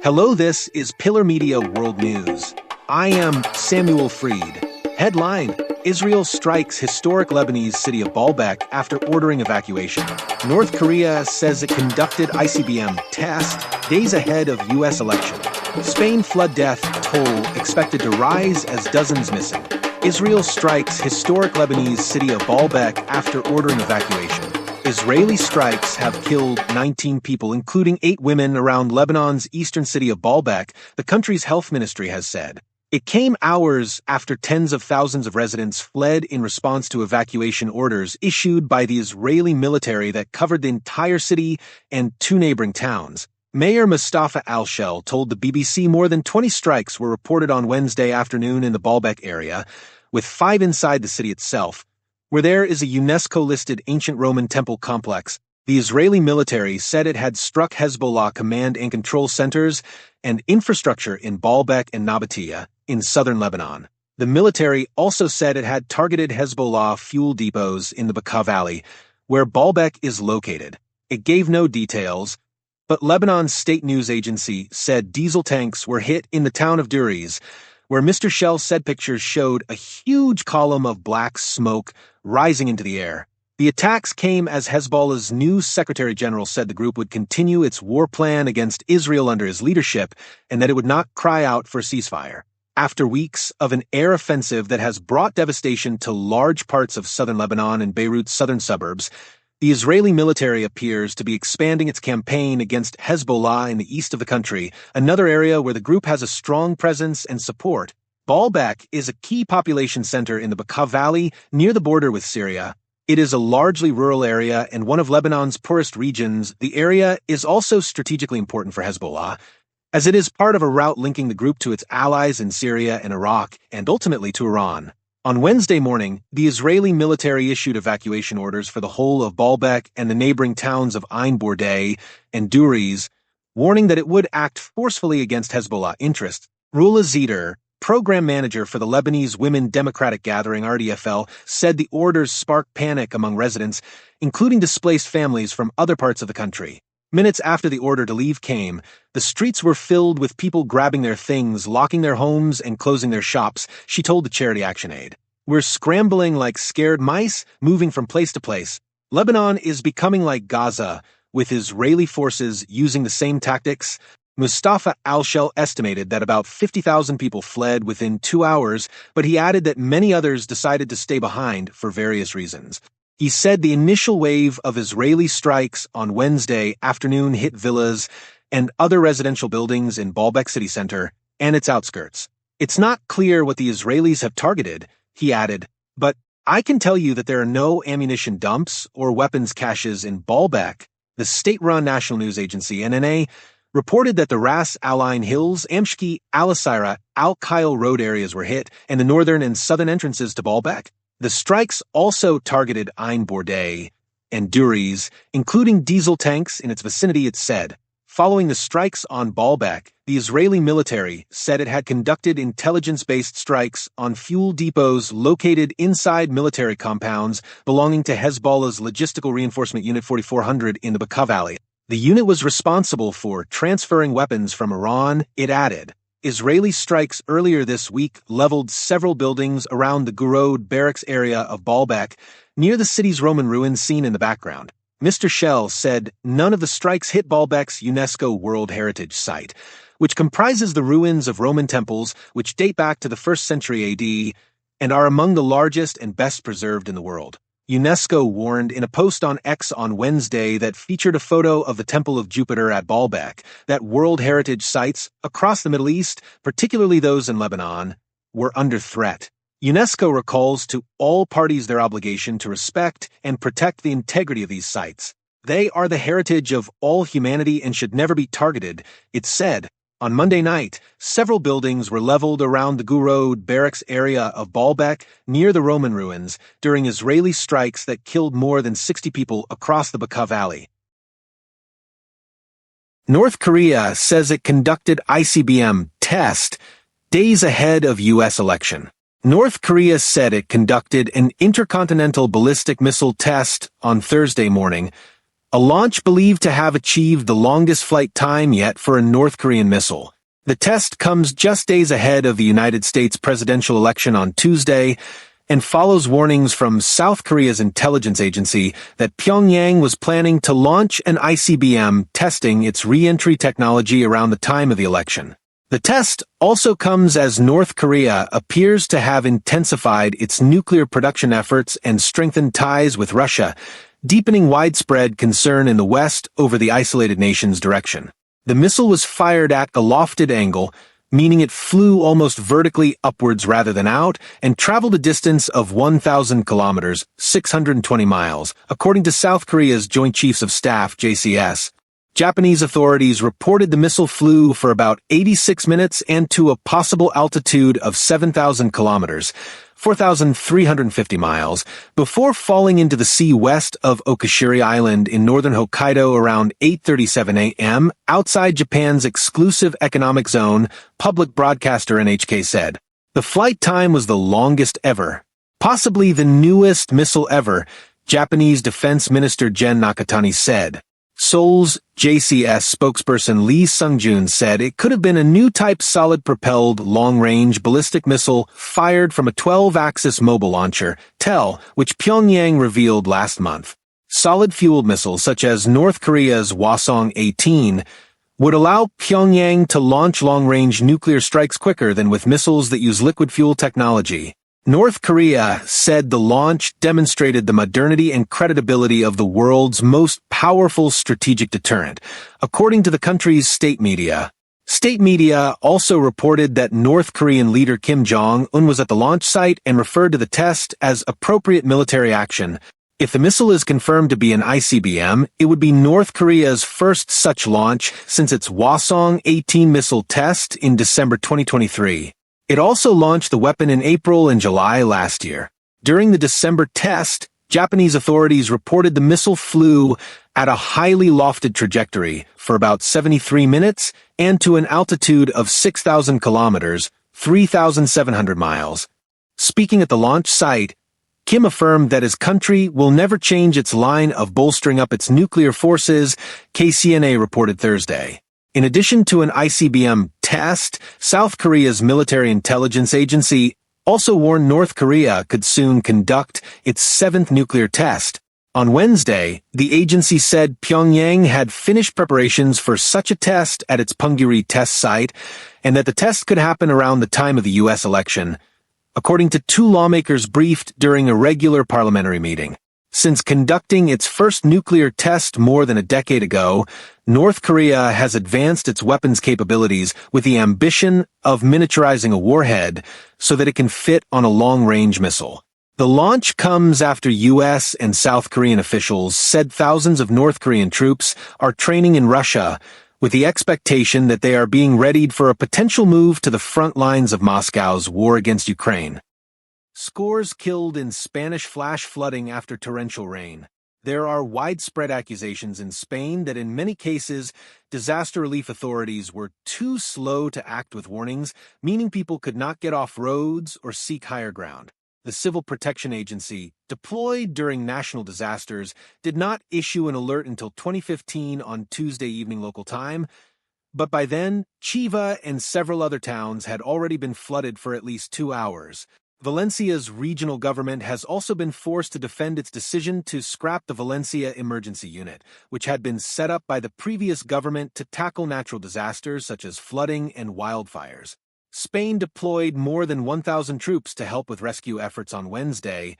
Hello, this is Pillar Media World News. I am Samuel Freed. Headline: Israel strikes historic Lebanese city of Baalbek after ordering evacuation. North Korea says it conducted ICBM test days ahead of U.S. election. Spain flood death toll expected to rise as dozens missing. Israel strikes historic Lebanese city of Baalbek after ordering evacuation. Israeli strikes have killed 19 people, including 8 women, around Lebanon's eastern city of Baalbek, the country's health ministry has said. It came hours after tens of thousands of residents fled in response to evacuation orders issued by the Israeli military that covered the entire city and 2 neighboring towns. Mayor Mustafa Al-Shel told the BBC more than 20 strikes were reported on Wednesday afternoon in the Baalbek area, with 5 inside the city itself, where there is a UNESCO-listed ancient Roman temple complex. The Israeli military said it had struck Hezbollah command and control centers and infrastructure in Baalbek and Nabatea, in southern Lebanon. The military also said it had targeted Hezbollah fuel depots in the Bekaa Valley, where Baalbek is located. It gave no details, but Lebanon's state news agency said diesel tanks were hit in the town of Duris, where Mr. Shell said pictures showed a huge column of black smoke rising into the air. The attacks came as Hezbollah's new Secretary General said the group would continue its war plan against Israel under his leadership and that it would not cry out for a ceasefire. After weeks of an air offensive that has brought devastation to large parts of southern Lebanon and Beirut's southern suburbs, the Israeli military appears to be expanding its campaign against Hezbollah in the east of the country, another area where the group has a strong presence and support. Baalbek is a key population center in the Bekaa Valley near the border with Syria. It is a largely rural area and one of Lebanon's poorest regions. The area is also strategically important for Hezbollah, as it is part of a route linking the group to its allies in Syria and Iraq, and ultimately to Iran. On Wednesday morning, the Israeli military issued evacuation orders for the whole of Baalbek and the neighboring towns of Ain Bordei and Duris, warning that it would act forcefully against Hezbollah interests. Rula Zeder, program manager for the Lebanese Women Democratic Gathering RDFL, said the orders sparked panic among residents, including displaced families from other parts of the country. Minutes after the order to leave came, the streets were filled with people grabbing their things, locking their homes, and closing their shops, she told the charity ActionAid. We're scrambling like scared mice, moving from place to place. Lebanon is becoming like Gaza, with Israeli forces using the same tactics. Mustafa Al-Shel estimated that about 50,000 people fled within 2 hours, but he added that many others decided to stay behind for various reasons. He said the initial wave of Israeli strikes on Wednesday afternoon hit villas and other residential buildings in Baalbek city center and its outskirts. It's not clear what the Israelis have targeted, he added, but I can tell you that there are no ammunition dumps or weapons caches in Baalbek. The state-run national news agency, NNA, reported that the Ras Al Ain Hills, Amshki, Al-Asira, Al-Khail Road areas were hit and the northern and southern entrances to Baalbek. The strikes also targeted Ain Bordei and Duris, including diesel tanks in its vicinity, it said. Following the strikes on Baalbek, the Israeli military said it had conducted intelligence-based strikes on fuel depots located inside military compounds belonging to Hezbollah's Logistical Reinforcement Unit 4400 in the Bekaa Valley. The unit was responsible for transferring weapons from Iran, it added. Israeli strikes earlier this week leveled several buildings around the Gurod barracks area of Baalbek, near the city's Roman ruins seen in the background. Mr. Shell said none of the strikes hit Baalbek's UNESCO World Heritage Site, which comprises the ruins of Roman temples which date back to the 1st century AD and are among the largest and best preserved in the world. UNESCO warned in a post on X on Wednesday that featured a photo of the Temple of Jupiter at Baalbek that World Heritage sites across the Middle East, particularly those in Lebanon, were under threat. UNESCO recalls to all parties their obligation to respect and protect the integrity of these sites. They are the heritage of all humanity and should never be targeted, it said. On Monday night, several buildings were leveled around the Gurod barracks area of Baalbek near the Roman ruins during Israeli strikes that killed more than 60 people across the Bekaa Valley. North Korea says it conducted ICBM test days ahead of U.S. election. North Korea said it conducted an intercontinental ballistic missile test on Thursday morning, a launch believed to have achieved the longest flight time yet for a North Korean missile. The test comes just days ahead of the United States presidential election on Tuesday and follows warnings from South Korea's intelligence agency that Pyongyang was planning to launch an ICBM testing its re-entry technology around the time of the election. The test also comes as North Korea appears to have intensified its nuclear production efforts and strengthened ties with Russia, deepening widespread concern in the West over the isolated nation's direction. The missile was fired at a lofted angle, meaning it flew almost vertically upwards rather than out, and traveled a distance of 1,000 kilometers, 620 miles, according to South Korea's Joint Chiefs of Staff, JCS. Japanese authorities reported the missile flew for about 86 minutes and to a possible altitude of 7,000 kilometers, 4,350 miles, before falling into the sea west of Okashiri Island in northern Hokkaido around 8:37 a.m. outside Japan's exclusive economic zone, public broadcaster NHK said. The flight time was the longest ever, possibly the newest missile ever, Japanese Defense Minister Gen Nakatani said. Seoul's JCS spokesperson Lee Sung-jun said it could have been a new type solid-propelled long-range ballistic missile fired from a 12-axis mobile launcher, TEL, which Pyongyang revealed last month. Solid-fueled missiles such as North Korea's Hwasong-18 would allow Pyongyang to launch long-range nuclear strikes quicker than with missiles that use liquid fuel technology. North Korea said the launch demonstrated the modernity and credibility of the world's most powerful strategic deterrent, according to the country's state media. State media also reported that North Korean leader Kim Jong-un was at the launch site and referred to the test as appropriate military action. If the missile is confirmed to be an ICBM, it would be North Korea's first such launch since its Hwasong-18 missile test in December 2023. It also launched the weapon in April and July last year. During the December test, Japanese authorities reported the missile flew at a highly lofted trajectory for about 73 minutes and to an altitude of 6,000 kilometers, 3,700 miles. Speaking at the launch site, Kim affirmed that his country will never change its line of bolstering up its nuclear forces, KCNA reported Thursday. In addition to an ICBM test, South Korea's military intelligence agency also warned North Korea could soon conduct its seventh nuclear test. On Wednesday, the agency said Pyongyang had finished preparations for such a test at its Punggye-ri test site, and that the test could happen around the time of the U.S. election, according to two lawmakers briefed during a regular parliamentary meeting. Since conducting its first nuclear test more than a decade ago, North Korea has advanced its weapons capabilities with the ambition of miniaturizing a warhead so that it can fit on a long-range missile. The launch comes after U.S. and South Korean officials said thousands of North Korean troops are training in Russia with the expectation that they are being readied for a potential move to the front lines of Moscow's war against Ukraine. Scores killed in Spanish flash flooding after torrential rain. There are widespread accusations in Spain that in many cases, disaster relief authorities were too slow to act with warnings, meaning people could not get off roads or seek higher ground. The Civil Protection Agency, deployed during national disasters, did not issue an alert until 2015 on Tuesday evening local time, but by then, Chiva and several other towns had already been flooded for at least 2 hours. Valencia's regional government has also been forced to defend its decision to scrap the Valencia Emergency Unit, which had been set up by the previous government to tackle natural disasters such as flooding and wildfires. Spain deployed more than 1,000 troops to help with rescue efforts on Wednesday,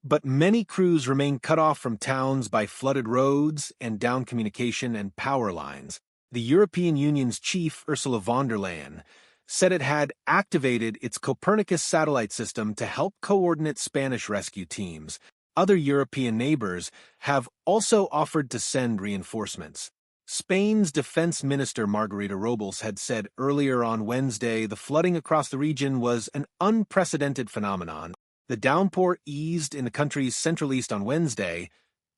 but many crews remain cut off from towns by flooded roads and down communication and power lines. The European Union's chief, Ursula von der Leyen, said it had activated its Copernicus satellite system to help coordinate Spanish rescue teams. Other European neighbors have also offered to send reinforcements. Spain's Defense Minister Margarita Robles had said earlier on Wednesday the flooding across the region was an unprecedented phenomenon. The downpour eased in the country's central east on Wednesday,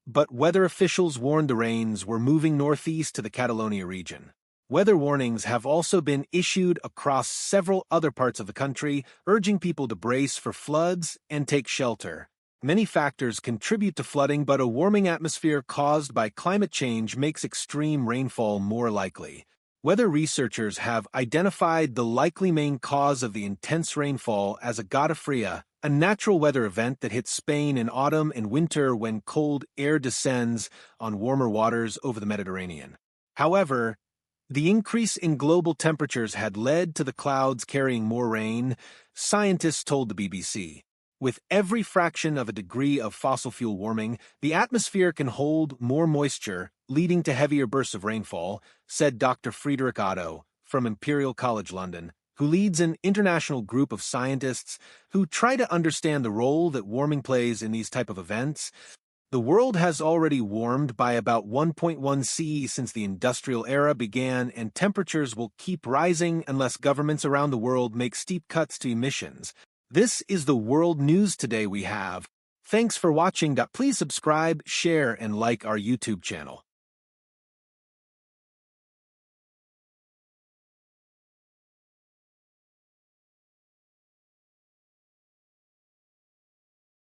but weather officials warned the rains were moving northeast to the Catalonia region. Weather warnings have also been issued across several other parts of the country, urging people to brace for floods and take shelter. Many factors contribute to flooding, but a warming atmosphere caused by climate change makes extreme rainfall more likely. Weather researchers have identified the likely main cause of the intense rainfall as a gata fria, a natural weather event that hits Spain in autumn and winter when cold air descends on warmer waters over the Mediterranean. However, the increase in global temperatures had led to the clouds carrying more rain, scientists told the BBC. With every fraction of a degree of fossil fuel warming, the atmosphere can hold more moisture, leading to heavier bursts of rainfall, said Dr. Friedrich Otto from Imperial College London, who leads an international group of scientists who try to understand the role that warming plays in these type of events. The world has already warmed by about 1.1 C since the industrial era began, and temperatures will keep rising unless governments around the world make steep cuts to emissions. This is the world news today we have. Thanks for watching. Please subscribe, share, and like our YouTube channel.